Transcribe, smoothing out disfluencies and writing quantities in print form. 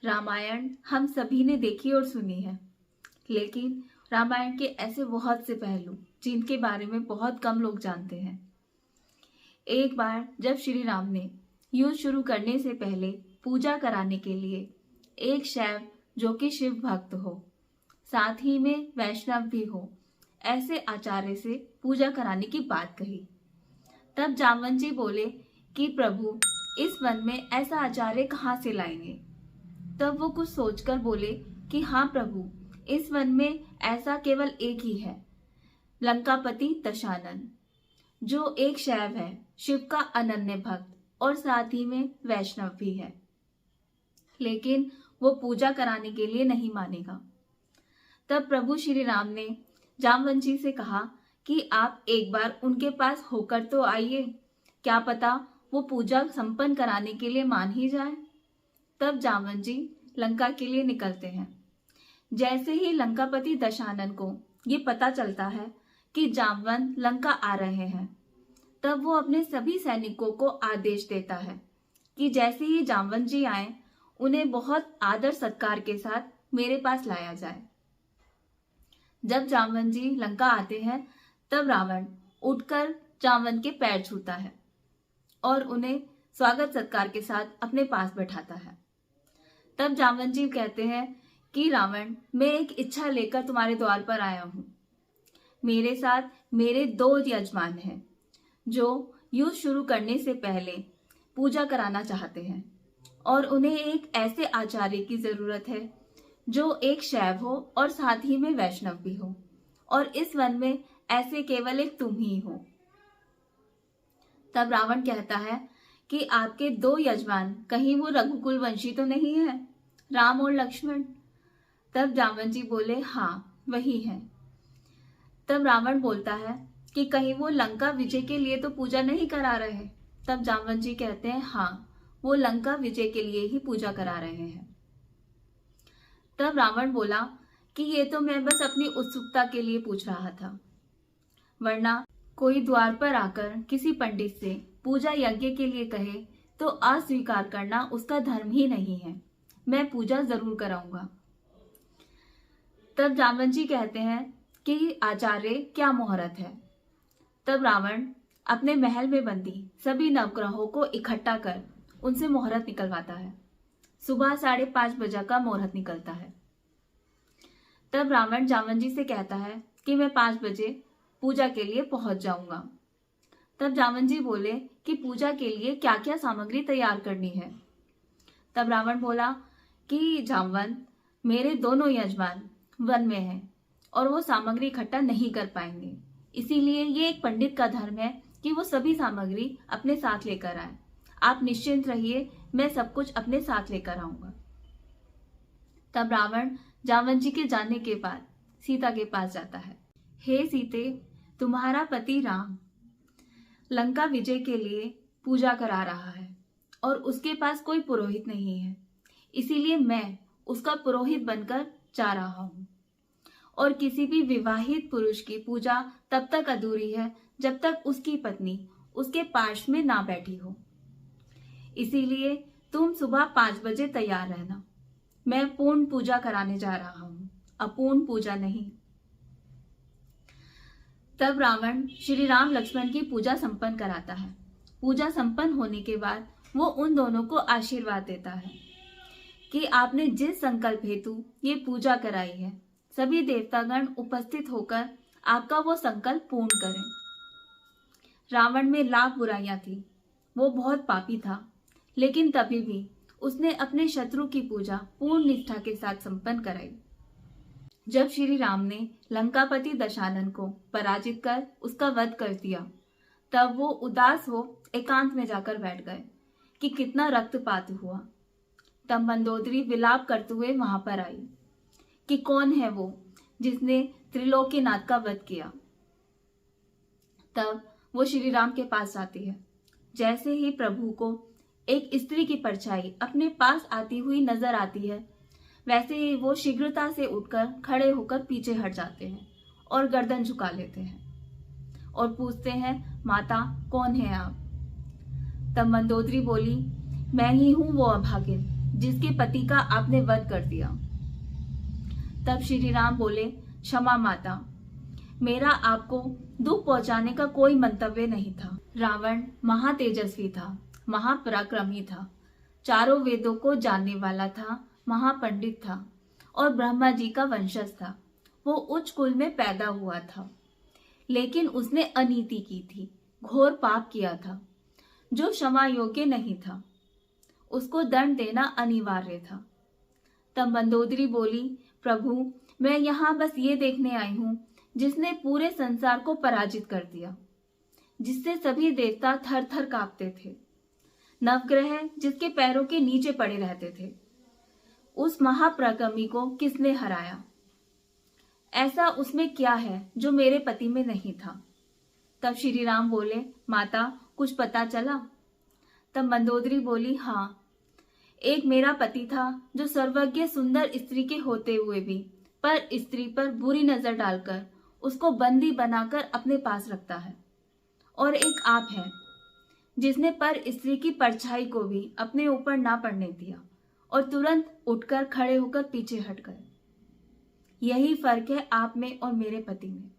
रामायण हम सभी ने देखी और सुनी है, लेकिन रामायण के ऐसे बहुत से पहलू जिनके बारे में बहुत कम लोग जानते हैं। एक बार जब श्री राम ने युद्ध शुरू करने से पहले पूजा कराने के लिए एक शैव जो कि शिव भक्त हो, साथ ही में वैष्णव भी हो, ऐसे आचार्य से पूजा कराने की बात कही। तब जामवंत जी बोले कि प्रभु, इस वन में ऐसा आचार्य कहाँ से लाएंगे। तब वो कुछ सोचकर बोले कि हाँ प्रभु, इस वन में ऐसा केवल एक ही है, लंकापति दशानन, जो एक शैव है, शिव का अनन्य भक्त और साथ ही में वैष्णव भी है, लेकिन वो पूजा कराने के लिए नहीं मानेगा। तब प्रभु श्री राम ने जामवंत जी से कहा कि आप एक बार उनके पास होकर तो आइए, क्या पता वो पूजा संपन्न कराने के लिए मान ही जाए। तब जामवंत जी लंका के लिए निकलते हैं। जैसे ही लंकापति दशानन को ये पता चलता है कि जामवंत लंका आ रहे हैं, तब वो अपने सभी सैनिकों को आदेश देता है कि जैसे ही जामवंत जी आए, उन्हें बहुत आदर सत्कार के साथ मेरे पास लाया जाए। जब जामवंत जी लंका आते हैं, तब रावण उठकर जामवंत के पैर छूता है और उन्हें स्वागत सत्कार के साथ अपने पास बैठाता है। तब जामवंत जी कहते हैं कि रावण, मैं एक इच्छा लेकर तुम्हारे द्वार पर आया हूं। मेरे साथ मेरे 2 यजमान हैं जो युद्ध शुरू करने से पहले पूजा कराना चाहते हैं, और उन्हें एक ऐसे आचार्य की जरूरत है जो एक शैव हो और साथ ही में वैष्णव भी हो, और इस वन में ऐसे केवल एक तुम ही हो। तब रावण कहता है कि आपके 2 यजमान कहीं वो रघुकुल वंशी तो नहीं है, राम और लक्ष्मण। तब जामवंत जी बोले, हाँ वही है। तब रावण बोलता है कि कहीं वो लंका विजय के लिए तो पूजा नहीं करा रहे। तब जामवंत जी कहते हैं, हाँ, वो लंका विजय के लिए ही पूजा करा रहे हैं। तब रावण बोला कि ये तो मैं बस अपनी उत्सुकता के लिए पूछ रहा था, वरना कोई द्वार पर आकर किसी पंडित से पूजा यज्ञ के लिए कहे तो अस्वीकार करना उसका धर्म ही नहीं है। मैं पूजा जरूर कराऊंगा। तब जामवंत जी कहते हैं कि आचार्य, क्या मुहूर्त है। तब रावण अपने महल में बंदी सभी नवग्रहों को इकट्ठा कर उनसे मुहूर्त निकलवाता है। सुबह 5:30 बजे का मुहूर्त निकलता है। तब रावण जामवंत जी से कहता है कि मैं 5 बजे पूजा के लिए पहुंच जाऊंगा। तब जामवंत जी बोले कि पूजा के लिए क्या क्या सामग्री तैयार करनी है। तब रावण बोला कि जामवंत, मेरे दोनों यजमान वन में हैं और वो सामग्री इकट्ठा नहीं कर पाएंगे, इसीलिए ये एक पंडित का धर्म है कि वो सभी सामग्री अपने साथ लेकर आए। आप निश्चिंत रहिए, मैं सब कुछ अपने साथ लेकर आऊंगा। तब रावण जामवंत जी के जाने के बाद सीता के पास जाता है। हे सीते, तुम्हारा पति राम लंका विजय के लिए पूजा करा रहा है और उसके पास कोई पुरोहित नहीं है, इसीलिए मैं उसका पुरोहित बनकर जा रहा हूं। और किसी भी विवाहित पुरुष की पूजा तब तक अधूरी है जब तक उसकी पत्नी उसके पार्श्व में ना बैठी हो। इसीलिए तुम सुबह 5 बजे तैयार रहना। मैं पूर्ण पूजा कराने जा रहा हूं, अपूर्ण पूजा नहीं। तब रावण श्री राम लक्ष्मण की पूजा संपन्न कराता है। पूजा संपन्न होने के बाद वो उन दोनों को आशीर्वाद देता है कि आपने जिस संकल्प हेतु ये पूजा कराई है, सभी देवतागण उपस्थित होकर आपका वो संकल्प पूर्ण करें। रावण में लाख बुराइयां थी, वो बहुत पापी था, लेकिन तभी भी उसने अपने शत्रु की पूजा पूर्ण निष्ठा के साथ संपन्न कराई। जब श्री राम ने लंकापति दशानन को पराजित कर उसका वध कर दिया, तब वो उदास हो एकांत में जाकर बैठ गए कि कितना रक्तपात हुआ। तब मंदोदरी विलाप करते हुए वहां पर आई कि कौन है वो जिसने त्रिलोकीनाथ का वध किया। तब वो श्री राम के पास जाती है। जैसे ही प्रभु को एक स्त्री की परछाई अपने पास आती हुई नजर आती है, वैसे ही वो शीघ्रता से उठकर खड़े होकर पीछे हट जाते हैं और गर्दन झुका लेते हैं और पूछते हैं, माता कौन है आप। तब मंदोदरी बोली, मैं ही हूं वो अभागिन जिसके पति का आपने वध कर दिया। तब श्री राम बोले, क्षमा माता, मेरा आपको दुख पहुंचाने का कोई मंतव्य नहीं था। रावण महातेजस्वी था, महापराक्रमी था, चारों वेदों को जानने वाला था, महापंडित था और ब्रह्मा जी का वंशज था। वो उच्च कुल में पैदा हुआ था, लेकिन उसने अनीति की थी, घोर पाप किया था जो क्षमा योग्य नहीं था। उसको दंड देना अनिवार्य था। तब मंदोदरी बोली, प्रभु, मैं यहाँ बस ये देखने आई हूँ जिसने पूरे संसार को पराजित कर दिया, जिससे सभी देवता थर थर कांपते थे, नवग्रह जिसके पैरों के नीचे पड़े रहते थे, उस महापराक्रमी को किसने हराया? ऐसा उसमें क्या है जो मेरे पति में नहीं था? तब श्री राम बोले, माता, कुछ पता चला? तब मंदोदरी बोली, हाँ, एक मेरा पति था जो सर्वज्ञ सुंदर स्त्री के होते हुए भी पर स्त्री पर बुरी नजर डालकर उसको बंदी बनाकर अपने पास रखता है। और एक आप है जिसने पर स्त्री की परछाई को भी अपने ऊपर ना पड़ने दिया और तुरंत उठकर खड़े होकर पीछे हट गए। यही फर्क है आप में और मेरे पति में।